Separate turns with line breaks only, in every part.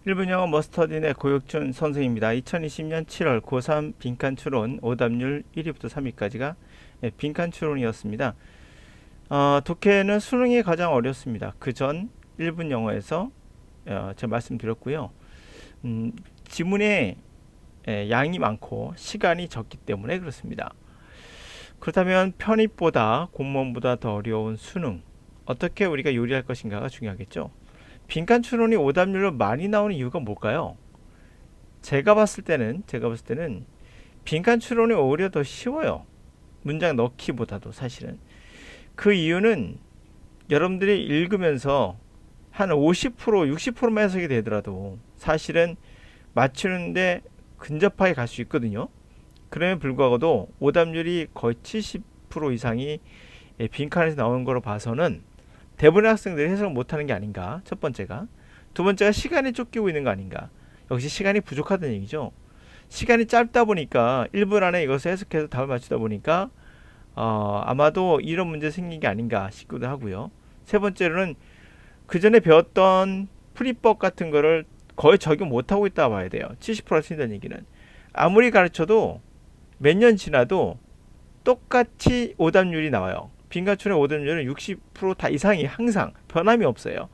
1분 영어 머스터딘의 고혁준 선생입니다. 2020년 7월 고3 빈칸 추론 오답률 1위부터 3위까지가 빈칸 추론이었습니다. 독해는 수능이 가장 어렵습니다. 그 전 1분 영어에서 제가 말씀드렸고요. 지문의 양이 많고 시간이 적기 때문에 그렇습니다. 그렇다면 편입보다 공무원보다 더 어려운 수능, 어떻게 우리가 요리할 것인가가 중요하겠죠. 빈칸 추론이 오답률로 많이 나오는 이유가 뭘까요? 제가 봤을 때는 빈칸 추론이 오히려 더 쉬워요. 문장 넣기보다도 사실은. 그 이유는 여러분들이 읽으면서 한 50%, 60%만 해석이 되더라도 사실은 맞추는데 근접하게 갈 수 있거든요. 그럼에도 불구하고도 오답률이 거의 70% 이상이 빈칸에서 나오는 거로 봐서는 대부분의 학생들이 해석을 못하는 게 아닌가. 첫 번째가. 두 번째가 시간이 쫓기고 있는 거 아닌가. 역시 시간이 부족하다는 얘기죠. 시간이 짧다 보니까 1분 안에 이것을 해석해서 답을 맞추다 보니까 아마도 이런 문제 생긴 게 아닌가 싶기도 하고요. 세 번째로는 그 전에 배웠던 풀이법 같은 거를 거의 적용 못하고 있다 봐야 돼요. 70%가 틀린다는 얘기는. 아무리 가르쳐도 몇 년 지나도 똑같이 오답률이 나와요. 빈칸추론의 오답률은 60% 이상이 항상 변함이 없어요.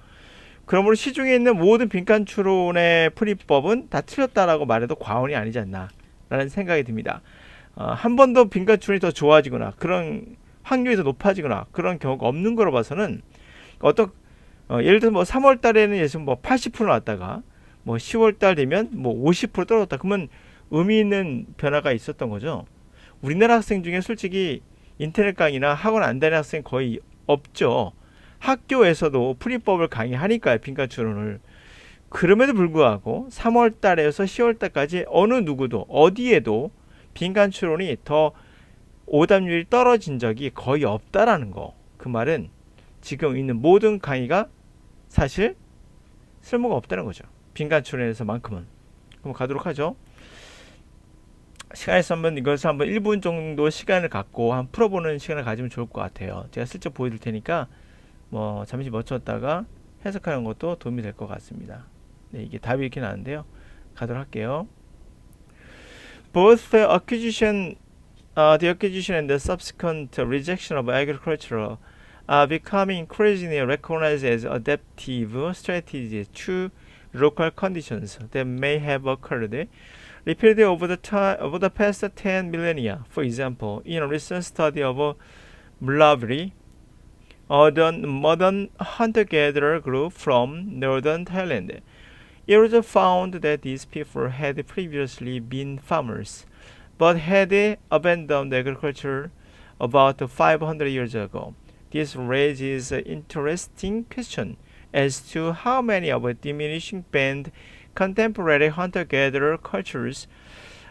그러므로 시중에 있는 모든 빈칸추론의 풀이법은 다 틀렸다라고 말해도 과언이 아니지 않나 라는 생각이 듭니다. 한 번 더 빈칸추론이 더 좋아지거나 그런 확률이 더 높아지거나 그런 경우가 없는 거로 봐서는 예를 들어서 뭐 3월 달에는 예를 들어 뭐 80% 나왔다가 뭐 10월 달 되면 뭐 50% 떨어졌다. 그러면 의미 있는 변화가 있었던 거죠. 우리나라 학생 중에 솔직히 인터넷 강의나 학원 안 다니는 학생 거의 없죠. 학교에서도 풀이법을 강의하니까요. 빈칸 추론을. 그럼에도 불구하고 3월 달에서 10월 달까지 어느 누구도 어디에도 빈칸 추론이 더 오답률이 떨어진 적이 거의 없다라는 거. 그 말은 지금 있는 모든 강의가 사실 쓸모가 없다는 거죠. 빈칸 추론에서만큼은. 그럼 가도록 하죠. 시간이 있으면 이것을 한번 1분 정도 시간을 갖고 한번 풀어보는 시간을 가지면 좋을 것 같아요. 제가 슬쩍 보여드릴 테니까 뭐 잠시 멈췄다가 해석하는 것도 도움이 될 것 같습니다. 네, 이게 답이 이렇게 나왔는데요. 가도록 할게요. Both the acquisition and the subsequent rejection of agriculture are becoming increasingly recognized as adaptive strategies to local conditions that may have occurred repeatedly over the past 10 millennia. For example, in a recent study of Mulavari, a modern hunter-gatherer group from northern Thailand, it was found that these people had previously been farmers, but had abandoned agriculture about 500 years ago. This raises an interesting question as to how many of a diminishing band contemporary hunter-gatherer cultures,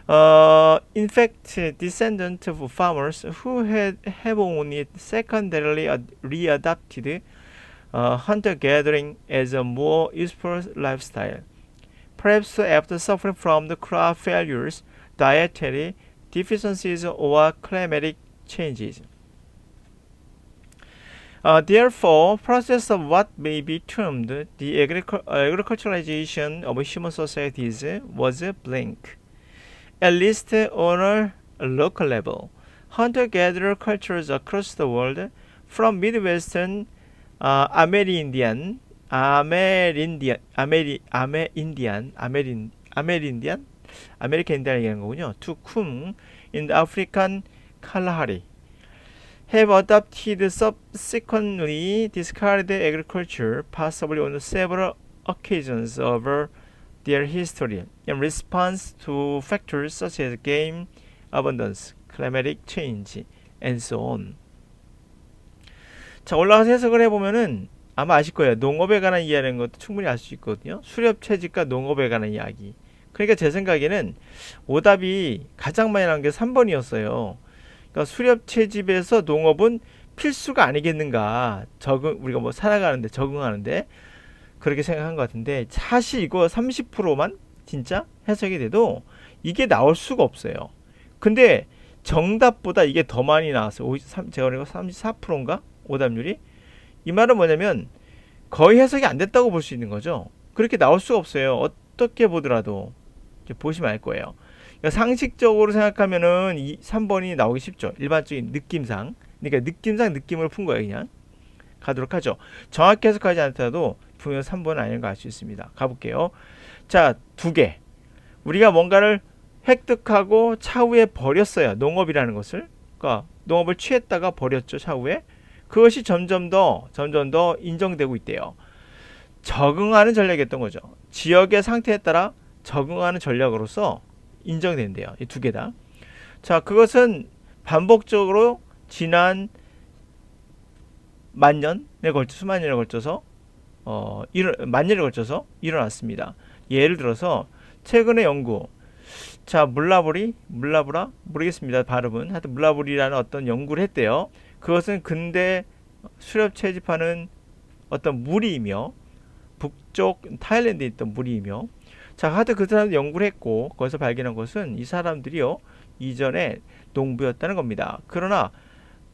in fact, descendants of farmers who have only secondarily readapted hunter-gathering as a more useful lifestyle, perhaps after suffering from the crop failures, dietary deficiencies, or climatic changes. Therefore, process of what may be termed the agriculturalization of human societies was blank, at least on a local level. Hunter-gatherer cultures across the world, from Midwestern Amerindian American Indian 거군요. To Kum in the African Kalahari, have adopted subsequently discarded agriculture, possibly on several occasions over their history, in response to factors such as game abundance, climatic change, and so on. 자, 올라가서 해석을 해보면은 아마 아실 거예요. 농업에 관한 이야기라는 것도 충분히 알 수 있거든요. 수렵 채집과 농업에 관한 이야기. 그러니까 제 생각에는 오답이 가장 많이 나온 게 3번이었어요. 그러니까 수렵 채집에서 농업은 필수가 아니겠는가. 우리가 뭐 살아가는데 적응하는데 그렇게 생각한 것 같은데 사실 이거 30%만 진짜 해석이 돼도 이게 나올 수가 없어요. 근데 정답보다 이게 더 많이 나왔어요. 제가 그러니까 34%인가? 오답률이. 이 말은 뭐냐면 거의 해석이 안 됐다고 볼 수 있는 거죠. 그렇게 나올 수가 없어요. 어떻게 보더라도 이제 보시면 알 거예요. 그러니까 상식적으로 생각하면은 3번이 나오기 쉽죠. 일반적인 느낌상. 그러니까 느낌상 느낌을 푼 거예요. 그냥 가도록 하죠. 정확히 해석하지 않더라도 분명 3번은 아닌 거 알 수 있습니다. 가볼게요. 자, 두 개. 우리가 뭔가를 획득하고 차후에 버렸어요. 농업이라는 것을. 그러니까 농업을 취했다가 버렸죠. 차후에. 그것이 점점 더 인정되고 있대요. 적응하는 전략이었던 거죠. 지역의 상태에 따라 적응하는 전략으로서 인정된대요. 이 두 개 다. 자, 그것은 반복적으로 지난 수만 년에 걸쳐서 만 년에 걸쳐서 일어났습니다. 예를 들어서 최근의 연구, 자, 물라브라 모르겠습니다. 발음은 하여튼 물라브리라는 어떤 연구를 했대요. 그것은 근대 수렵 채집하는 어떤 무리이며 북쪽 타일랜드에 있던 무리이며, 자, 하여튼 그 사람들 연구를 했고 거기서 발견한 것은 이 사람들이요 이전에 농부였다는 겁니다. 그러나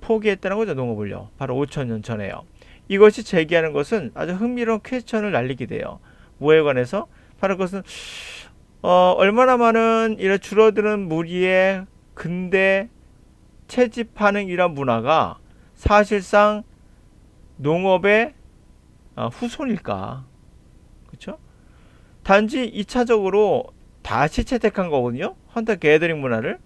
포기했다는 거죠. 농업을요. 바로 5천년 전에요. 이것이 제기하는 것은 아주 흥미로운 퀘스천을 날리게 돼요. 뭐에 관해서? 바로 그것은 얼마나 많은 이런 줄어드는 무리의 근대 채집하는 이런 문화가 사실상 농업의 후손일까? 그렇죠? 단지 2차적으로 다시 채택한 거거든요. 헌터 게더링 문화를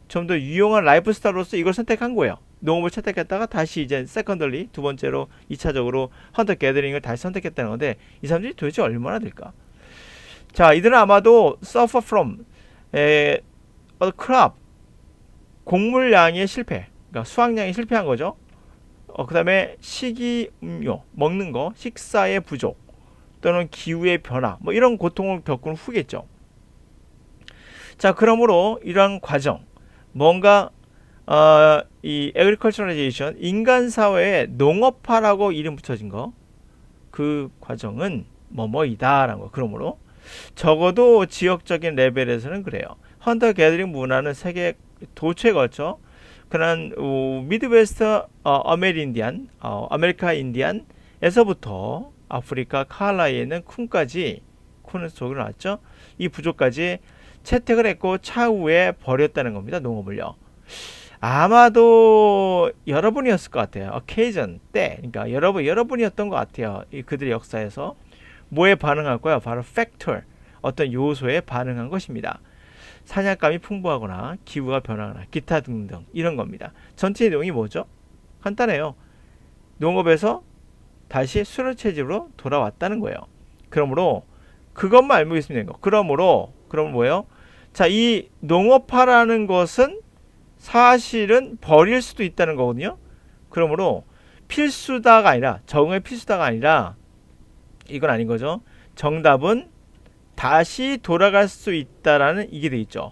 좀 더 유용한 라이프 스타일로서 이걸 선택한 거예요. 농업을 채택했다가 다시 이제 세컨더리 두 번째로 2차적으로 헌터 게더링을 다시 선택했다는 건데, 이 사람들이 도대체 얼마나 될까? 자, 이들은 아마도 suffer from a crop, 곡물량의 실패, 그러니까 수확량이 실패한 거죠. 그 다음에 식이음료, 먹는 거, 식사의 부족, 또는 기후의 변화, 뭐 이런 고통을 겪은 후겠죠. 자, 그러므로 이러한 과정, 뭔가 이 agriculturalization, 인간 사회의 농업화라고 이름 붙여진 거, 그 과정은 뭐뭐이다라는 거. 그러므로 적어도 지역적인 레벨에서는 그래요. 헌터 게더링 문화는 세계 도처에 걸쳐 그런 미드웨스트 아메리카 인디안에서부터 아프리카 칼라에 있는 쿤은 속으로 나왔죠. 이 부족까지 채택을 했고 차후에 버렸다는 겁니다. 농업을요. 아마도 여러분이었을 것 같아요. occasion 때, 그러니까 여러분이었던 것 같아요. 그들의 역사에서 뭐에 반응할 거야? 바로 factor, 어떤 요소에 반응한 것입니다. 사냥감이 풍부하거나 기후가 변하거나 기타 등등 이런 겁니다. 전체 내용이 뭐죠? 간단해요. 농업에서 다시 수렵채집으로 돌아왔다는 거예요. 그러므로 그것만 알고 있으면 되는 거. 그럼 뭐예요? 자, 이 농업화라는 것은 사실은 버릴 수도 있다는 거거든요. 그러므로 필수다가 아니라, 적응의 필수다가 아니라 이건 아닌 거죠. 정답은 다시 돌아갈 수 있다라는 이게 돼 있죠.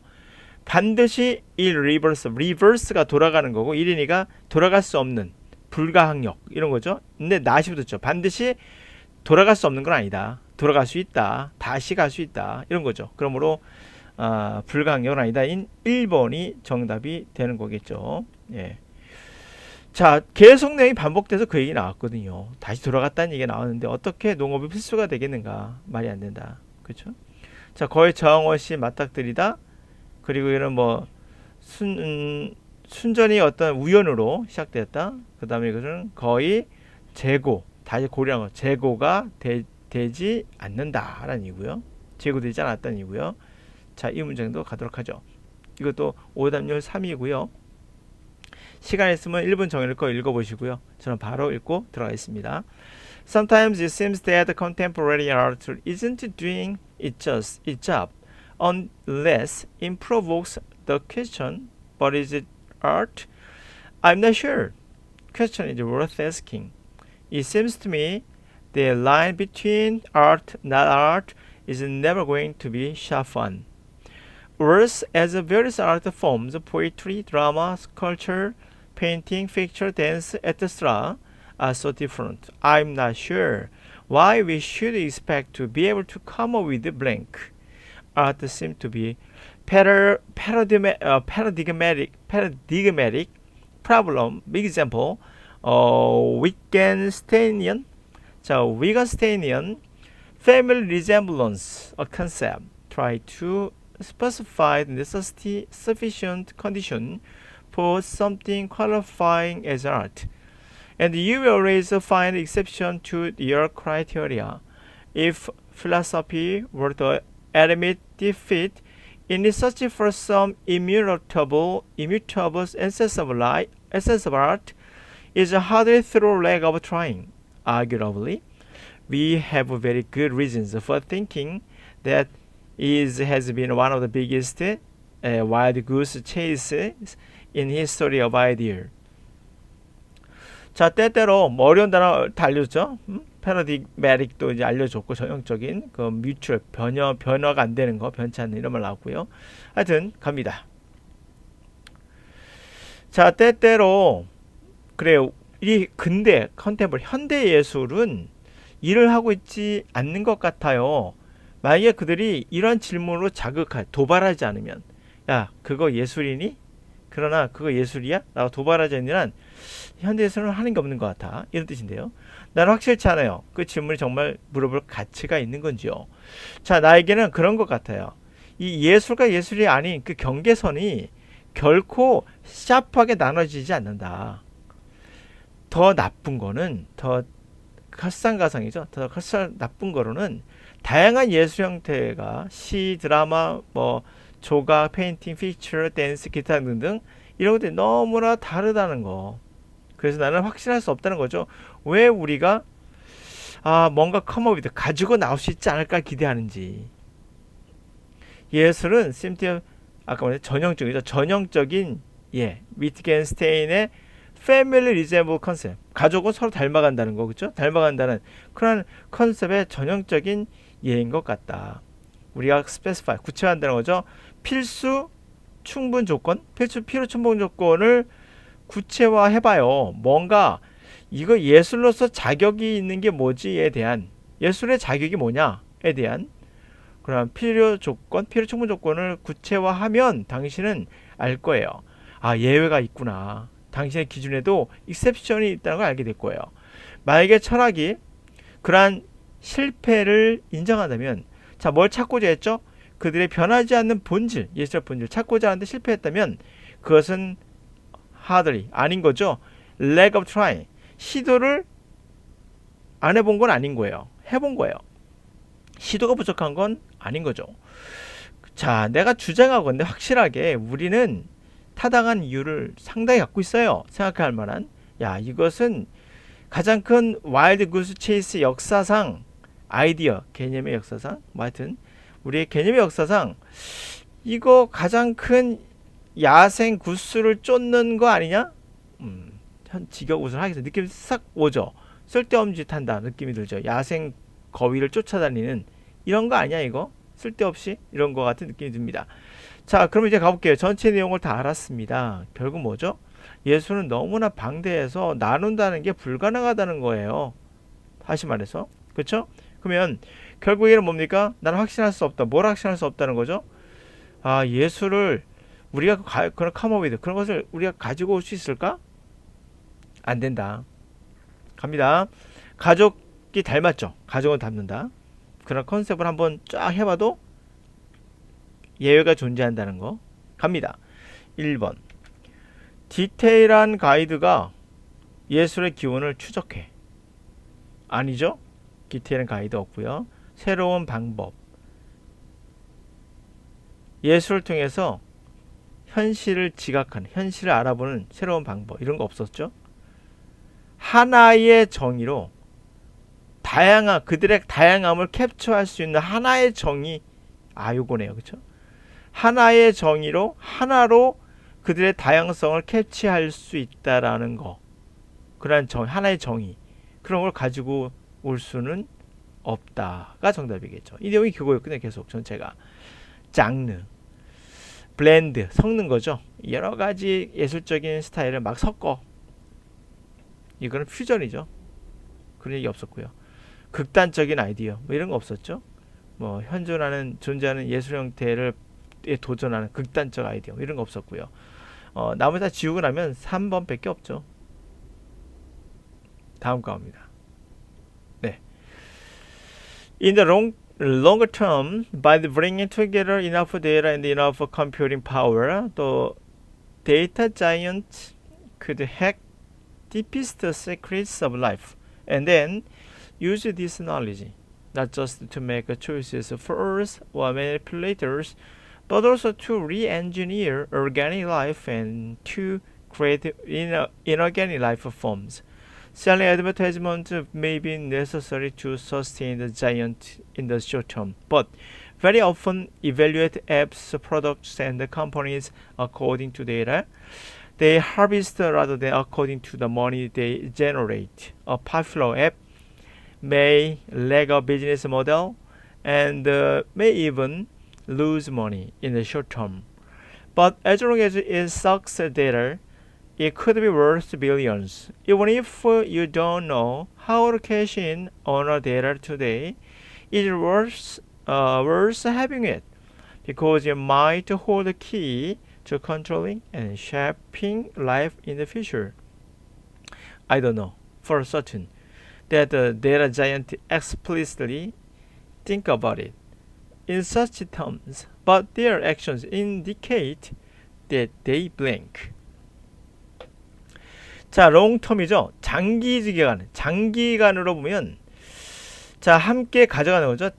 반드시 리버스가 돌아가는 거고, 1인이가 돌아갈 수 없는 불가항력 이런 거죠. 근데 나시 붙었죠. 반드시 돌아갈 수 없는 건 아니다. 돌아갈 수 있다. 다시 갈 수 있다. 이런 거죠. 그러므로 불가항력은 아니다. 인 1번이 정답이 되는 거겠죠. 예. 자, 계속 내용이 반복돼서 그 얘기 나왔거든요. 다시 돌아갔다는 얘기가 나왔는데 어떻게 농업이 필수가 되겠는가? 말이 안 된다. 그렇죠? 자, 거의 저항없이 맞닥뜨리다. 그리고 이런 뭐 순전히 어떤 우연으로 시작됐다. 그 다음에 이것은 거의 다시 고려한 거, 재고가 되지 않는다라는 이유고요. 재고되지 않았다는 이유고요. 자, 이 문장도 가도록 하죠. 이것도 오답률 3이고요. 시간 있으면 1분 정해놓고 읽어보시고요. 저는 바로 읽고 들어가겠습니다. Sometimes it seems that contemporary art isn't doing its job unless it provokes the question, but is it art? I'm not sure. Question is worth asking. It seems to me the line between art, not art, is never going to be sharpened. Whereas as various art forms, poetry, drama, sculpture, painting, picture, dance, etc. are so different, I'm not sure why we should expect to be able to come up with a blank. Art seems to be paradigmatic problem. Example, Wittgensteinian Family resemblance, a concept, try to specify the necessity sufficient condition for something qualifying as art, and you will always find exception to your criteria. If philosophy were the ultimate defeat in its search for some immutable essence of art, is hardly through lack of trying. Arguably, we have very good reasons for thinking that has been one of the biggest wild goose chases in history of idea. 자, 때때로 뭐 어려운 단어 다 알려줬죠. 패러디매틱도 이제 알려줬고, 전형적인 그 뮤추얼 변화가 안 되는 거, 변치 않는 이런 말 나왔고요. 하여튼 갑니다. 자, 때때로 그래요. 이 근대 컨템포리 현대 예술은 일을 하고 있지 않는 것 같아요. 만약에 그들이 이런 질문으로 도발하지 않으면, 야, 그거 예술이니? 그러나 그거 예술이야? 라고 도발하지 않는 한 현대 예술은 하는 게 없는 것 같아. 이런 뜻인데요. 나는 확실치 않아요. 그 질문이 정말 물어볼 가치가 있는 건지요. 자, 나에게는 그런 것 같아요. 이 예술과 예술이 아닌 그 경계선이 결코 샤프하게 나눠지지 않는다. 더 나쁜 거는, 더 설상가상이죠. 더 나쁜 거로는 다양한 예술 형태가 시, 드라마, 조각, 페인팅, 피처, 댄스, 기타 등등 이런 것들이 너무나 다르다는 거. 그래서 나는 확신할 수 없다는 거죠. 왜 우리가 뭔가 컴업이다 가지고 나올 수 있지 않을까 기대하는지. 예술은 아까 말한 전형적이죠. 전형적인 위트겐스테인의 패밀리 리제블 컨셉. 가족은 서로 닮아간다는 거, 그렇죠? 닮아간다는 그런 컨셉의 전형적인 예인 것 같다. 우리가 스페시파이 구체화한다는 거죠. 필요 충분 조건을 구체화해봐요. 뭔가 이거 예술로서 자격이 있는 게 뭐지에 대한, 예술의 자격이 뭐냐에 대한 그런 필요 충분 조건을 구체화하면 당신은 알 거예요. 아, 예외가 있구나. 당신의 기준에도 익셉션이 있다는 걸 알게 될 거예요. 만약에 철학이 그러한 실패를 인정한다면, 자, 뭘 찾고자 했죠? 그들의 변하지 않는 본질, 예술의 본질 찾고자 하는데 실패했다면 그것은 hardly 아닌 거죠. lack of trying, 시도를 안 해본 건 아닌 거예요. 해본 거예요. 시도가 부족한 건 아닌 거죠. 자, 내가 주장하건대 확실하게 우리는 타당한 이유를 상당히 갖고 있어요. 생각할 만한. 야, 이것은 가장 큰 와일드 구스 체이스 역사상 아이디어, 개념의 역사상, 하여튼 우리의 개념의 역사상 이거 가장 큰 야생 구스를 쫓는 거 아니냐? 현 직역웃을 하겠어. 느낌이 싹 오죠. 쓸데없는 짓 한다 느낌이 들죠. 야생 거위를 쫓아다니는 이런 거 아니야 이거? 쓸데없이 이런 거 같은 느낌이 듭니다. 자, 그럼 이제 가볼게요. 전체 내용을 다 알았습니다. 결국 뭐죠? 예술은 너무나 방대해서 나눈다는 게 불가능하다는 거예요. 다시 말해서. 그렇죠? 그러면 결국에는 뭡니까? 나는 확신할 수 없다. 뭘 확신할 수 없다는 거죠? 아, 예술을 우리가 그런 컴업이드 그런 것을 우리가 가지고 올 수 있을까? 안 된다. 갑니다. 가족이 닮았죠. 가족은 닮는다. 그런 컨셉을 한번 쫙 해봐도 예외가 존재한다는 거. 갑니다. 1번. 디테일한 가이드가 예술의 기원을 추적해. 아니죠? 디테일한 가이드 없고요. 새로운 방법. 예술을 통해서 현실을 지각하는, 현실을 알아보는 새로운 방법. 이런 거 없었죠? 하나의 정의로 그들의 다양함을 캡처할 수 있는 하나의 정의. 요거네요. 그쵸? 하나의 정의로, 하나로 그들의 다양성을 캡처할 수 있다라는 거. 그러한 하나의 정의. 그런 걸 가지고 올 수는 없다가 정답이겠죠. 이 내용이 그거였거든요. 계속 전체가. 장르, 블렌드, 섞는 거죠. 여러 가지 예술적인 스타일을 막 섞어. 이거는 퓨전이죠. 그런 얘기 없었고요. 극단적인 아이디어, 이런 거 없었죠. 존재하는 예술 형태를 도전하는 극단적 아이디어, 이런 거 없었고요. 나머지 다 지우고 나면 3번 밖에 없죠. 다음 과입니다. 네. In the longer term, by bringing together enough data and enough computing power, the data giant could hack deepest secrets of life and then use this knowledge not just to make choices for us or manipulators, but also to re-engineer organic life and to create inorganic life forms. Selling advertisement may be necessary to sustain the giant in the short term, but very often evaluate apps, products, and companies according to data they harvest rather than according to the money they generate. A popular app may lack a business model and may even lose money in the short term. But as long as it sucks data, it could be worth billions. Even if you don't know how to cash in on a data today, it's worth having it because you might hold the key to controlling and shaping life in the future. I don't know for certain that the data giant explicitly think about it in such terms, but their actions indicate that they blink. 자, 롱텀이죠. 장기간으로 보면 자, 함께 가져가는 거죠.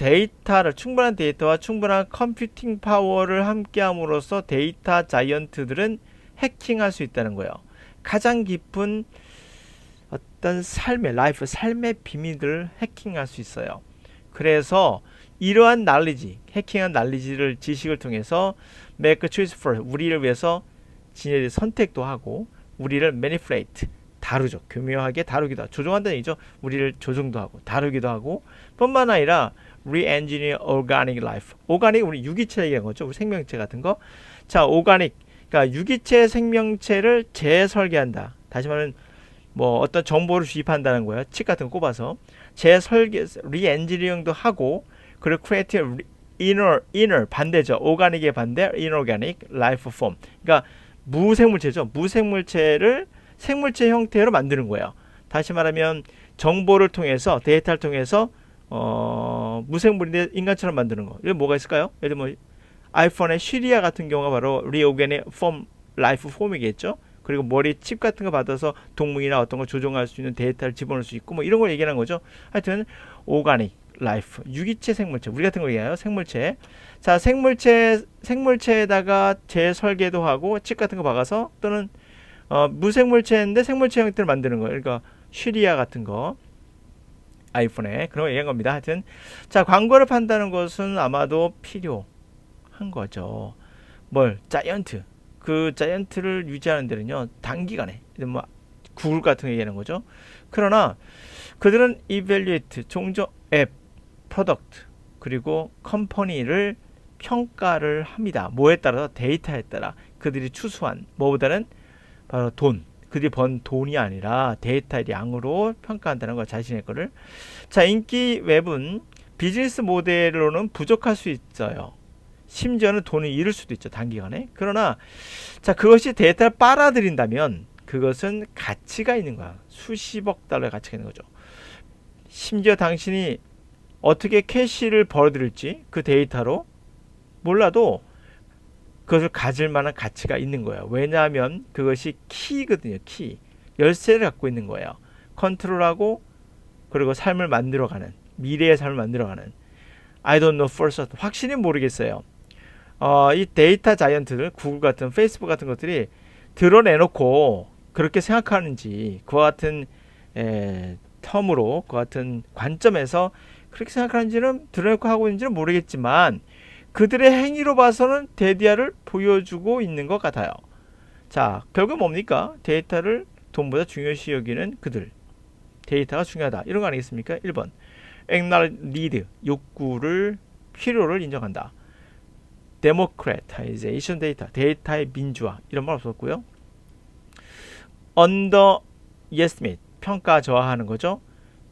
충분한 데이터와 충분한 컴퓨팅 파워를 함께 함으로써 데이터 자이언트들은 해킹할 수 있다는 거예요. 가장 깊은 어떤 삶의 비밀들을 해킹할 수 있어요. 그래서 이러한 해킹한 지식을 통해서 make a choice for 우리를 위해서 지네들이 선택도 하고 우리를 manipulate 다루죠. 교묘하게 다루기도 하고 조종한다는 얘기죠. 우리를 조종도 하고 다루기도 하고 뿐만 아니라 re-engineer organic life. 오가닉 우리 유기체 얘기한 거죠. 우리 생명체 같은 거. 자, 오가닉 그러니까 유기체 생명체를 재설계한다. 다시 말하면 뭐 어떤 정보를 주입한다는 거예요. 칩 같은 거 꼽아서 re-engineering도 하고 그리고 create inner 반대죠. 오가닉의 반대 inorganic life form. 그러니까 무생물체죠. 무생물체를 생물체 형태로 만드는 거예요. 다시 말하면 정보를 통해서 데이터를 통해서 무생물인데 인간처럼 만드는 거. 이게 뭐가 있을까요? 예를 들면 아이폰의 시리아 같은 경우가 바로 리오게닉 폼 라이프 폼이겠죠. 그리고 머리 칩 같은 거 받아서 동물이나 어떤 걸 조종할 수 있는 데이터를 집어넣을 수 있고 뭐 이런 걸 얘기하는 거죠. 하여튼 오가닉 라이프 유기체 생물체 우리 같은 거 얘기해요. 생물체. 자, 생물체에다가 재설계도 하고 칩 같은 거 박아서 또는 무생물체인데 생물체 형태를 만드는 거예요. 그러니까 시리아 같은 거 아이폰에 그런 거 얘기한 겁니다. 하여튼 자, 광고를 판다는 것은 아마도 필요한 거죠. 자이언트 그 자이언트를 유지하는 데는요 단기간에 뭐 구글 같은 거 얘기하는 거죠. 그러나 그들은 evaluate 종종 앱, 프로덕트 그리고 컴퍼니를 평가를 합니다. 뭐에 따라서 데이터에 따라 그들이 추수한 뭐보다는 바로 그들이 번 돈이 아니라 데이터의 양으로 평가한다는 거 자신의 거를. 자, 인기 웹은 비즈니스 모델로는 부족할 수 있어요. 심지어는 돈을 잃을 수도 있죠. 단기간에. 그러나 자, 그것이 데이터를 빨아들인다면 그것은 가치가 있는 거야. 수십억 달러의 가치가 있는 거죠. 심지어 당신이 어떻게 캐시를 벌어들일지 그 데이터로 몰라도 그것을 가질 만한 가치가 있는 거예요. 왜냐하면 그것이 키거든요. 키. 열쇠를 갖고 있는 거예요. 컨트롤하고 그리고 삶을 만들어가는 미래의 삶을 만들어가는 I don't know for certain 확실히 모르겠어요. 이 데이터 자이언트들 구글 같은 페이스북 같은 것들이 드러내놓고 그렇게 생각하는지 그와 같은 텀으로 그와 같은 관점에서 그렇게 생각하는지는 드러내놓고 하고 있는지는 모르겠지만 그들의 행위로 봐서는 데이터를 보여주고 있는 것 같아요. 자, 결국 뭡니까? 데이터를 돈보다 중요시 여기는 그들. 데이터가 중요하다. 이런 거 아니겠습니까? 1번. acknowledge, 필요를 인정한다. democratization 데이터, 데이터의 민주화. 이런 말 없었고요. underestimate, 평가 저하하는 거죠.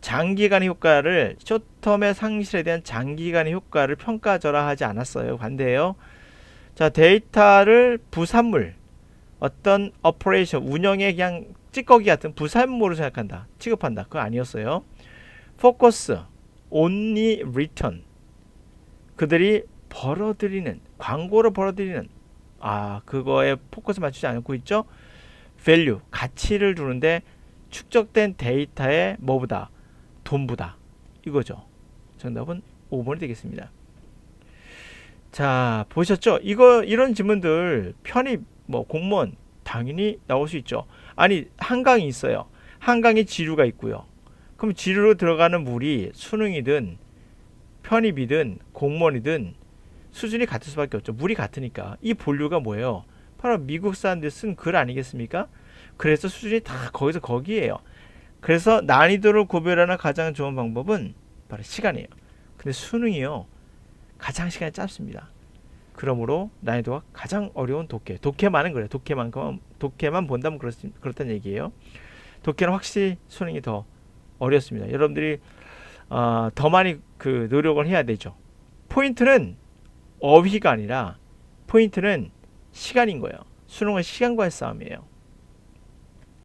장기간의 효과를 쇼텀의 상실에 대한 장기간의 효과를 평가절하하지 않았어요. 반대예요. 자, 데이터를 부산물 어떤 오퍼레이션 운영의 그냥 찌꺼기 같은 부산물로 생각한다. 취급한다. 그거 아니었어요. 포커스 only return. 그들이 벌어들이는, 광고로 벌어들이는, 그거에 포커스 맞추지 않고 있죠. value, 가치를 두는데 축적된 데이터의 뭐보다? 돈보다. 이거죠. 정답은 5번이 되겠습니다. 자, 보셨죠? 이런 지문들 편입, 공무원 당연히 나올 수 있죠. 아니, 한강이 있어요. 한강에 지류가 있고요. 그럼 지류로 들어가는 물이 수능이든 편입이든 공무원이든 수준이 같을 수밖에 없죠. 물이 같으니까. 이 본류가 뭐예요? 바로 미국 사람들이 쓴 글 아니겠습니까? 그래서 수준이 다 거기서 거기에요. 그래서 난이도를 구별하는 가장 좋은 방법은 바로 시간이에요. 근데 수능이요, 가장 시간이 짧습니다. 그러므로 난이도가 가장 어려운 독해만은 그래요. 독해만 본다면 그렇다는 얘기예요. 독해는 확실히 수능이 더 어렵습니다. 여러분들이 더 많이 그 노력을 해야 되죠. 포인트는 어휘가 아니라 포인트는 시간인 거예요. 수능은 시간과의 싸움이에요.